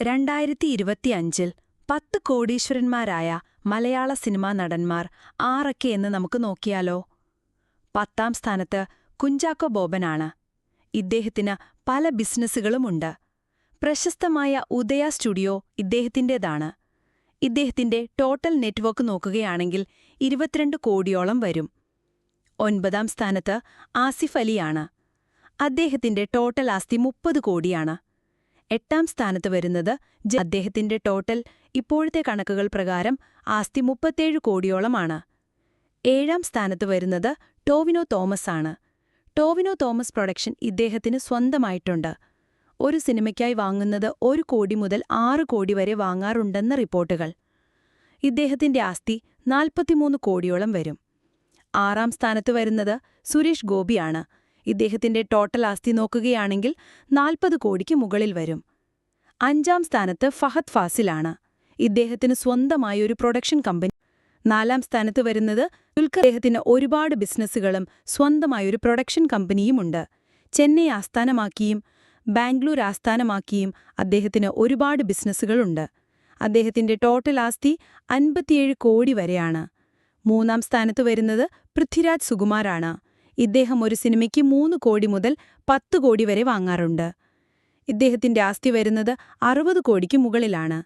2025-ൽ 10 കോടീശ്വരന്മാരായ മലയാള cinema നടന്മാർ ആരൊക്കെ എന്ന് നമുക്ക് നോക്കിയാലോ? 10ാം സ്ഥാനത്ത് കുഞ്ചാക്കോ ബോബനാണ്. ഇദ്ദേഹത്തിന് പല ബിസിനസ്സുകളുമുണ്ട്. പ്രശസ്തമായ ഉദയ സ്റ്റുഡിയോ ഇദ്ദേഹത്തിൻ്റേതാണ്. ഇദ്ദേഹത്തിന്റെ ടോട്ടൽ നെറ്റ്വർക്ക് നോക്കുകയാണെങ്കിൽ 22 കോടിയോളം വരും. 9ാം സ്ഥാനത്ത് ആസിഫ് അലിയാണ്. അദ്ദേഹത്തിന്റെ ടോട്ടൽ ആസ്തി 30 കോടിയാണ്. 8ാം സ്ഥാനത്ത് വരുന്നത് അദ്ദേഹത്തിന്റെ ടോട്ടൽ ഇപ്പോഴത്തെ കണക്കുകൾ പ്രകാരം ആസ്തി 37 കോടിയോളമാണ്. 7ാം സ്ഥാനത്ത് വരുന്നത് ടോവിനോ തോമസ് ആണ്. ടോവിനോ തോമസ് പ്രൊഡക്ഷൻ ഇദ്ദേഹത്തിന് സ്വന്തമായിട്ടുണ്ട്. ഒരു സിനിമയ്ക്കായി വാങ്ങുന്നത് 1 കോടി മുതൽ 6 കോടി വരെ വാങ്ങാറുണ്ടെന്ന റിപ്പോർട്ടുകൾ. ഇദ്ദേഹത്തിന്റെ ആസ്തി 43 കോടിയോളം വരും. 6ാം സ്ഥാനത്ത് വരുന്നത് സുരേഷ് ഗോപിയാണ്. ഇദ്ദേഹത്തിന്റെ ടോട്ടൽ ആസ്തി നോക്കുകയാണെങ്കിൽ 40 കോടിക്ക് മുകളിൽ വരും. 5ാം സ്ഥാനത്ത് ഫഹദ് ഫാസിലാണ്. ഇദ്ദേഹത്തിന് സ്വന്തമായ ഒരു പ്രൊഡക്ഷൻ കമ്പനി. 4ാം സ്ഥാനത്ത് വരുന്നത് ദുൽഖർ. അദ്ദേഹത്തിന് ഒരുപാട് ബിസിനസ്സുകളും സ്വന്തമായൊരു പ്രൊഡക്ഷൻ കമ്പനിയുമുണ്ട്. ചെന്നൈ ആസ്ഥാനമാക്കിയും ബാംഗ്ലൂർ ആസ്ഥാനമാക്കിയും അദ്ദേഹത്തിന് ഒരുപാട് ബിസിനസ്സുകളുണ്ട്. അദ്ദേഹത്തിന്റെ ടോട്ടൽ ആസ്തി 57 കോടി വരെയാണ്. 3ാം സ്ഥാനത്ത് വരുന്നത് പൃഥ്വിരാജ് സുകുമാറാണ്. ഇദ്ദേഹം ഒരു സിനിമയ്ക്ക് 3 കോടി മുതൽ 10 കോടി വരെ വാങ്ങാറുണ്ട്. ഇദ്ദേഹത്തിന്റെ ആസ്തി വരുന്നത് 60 കോടിക്ക് മുകളിലാണ്.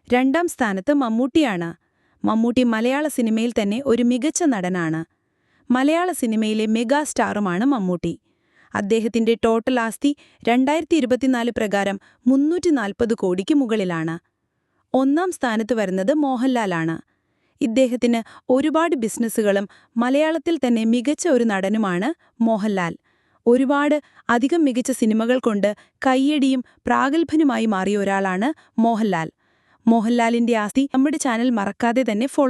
2ാം സ്ഥാനത്ത് മമ്മൂട്ടിയാണ്. മമ്മൂട്ടി മലയാള സിനിമയിൽ തന്നെ ഒരു മികച്ച നടനാണ്. മലയാള സിനിമയിലെ മെഗാ സ്റ്റാറുമാണ് മമ്മൂട്ടി. അദ്ദേഹത്തിന്റെ ടോട്ടൽ ആസ്തി 2024 പ്രകാരം 340 കോടിക്ക് മുകളിലാണ്. 1ാം സ്ഥാനത്ത് വരുന്നത് മോഹൻലാലാണ്. ഇദ്ദേഹത്തിന് ഒരുപാട് ബിസിനസ്സുകളും മലയാളത്തിൽ തന്നെ മികച്ച ഒരു നടനുമാണ് മോഹൻലാൽ. ഒരുപാട് അധികം മികച്ച സിനിമകൾ കൊണ്ട് കയ്യടിയും പ്രാഗൽഭ്യനുമായി മാറിയ ഒരാളാണ് മോഹൻലാൽ. മോഹൻലാലിന്റെ ആസ്തി നമ്മുടെ ചാനൽ മറക്കാതെ തന്നെ ഫോളോ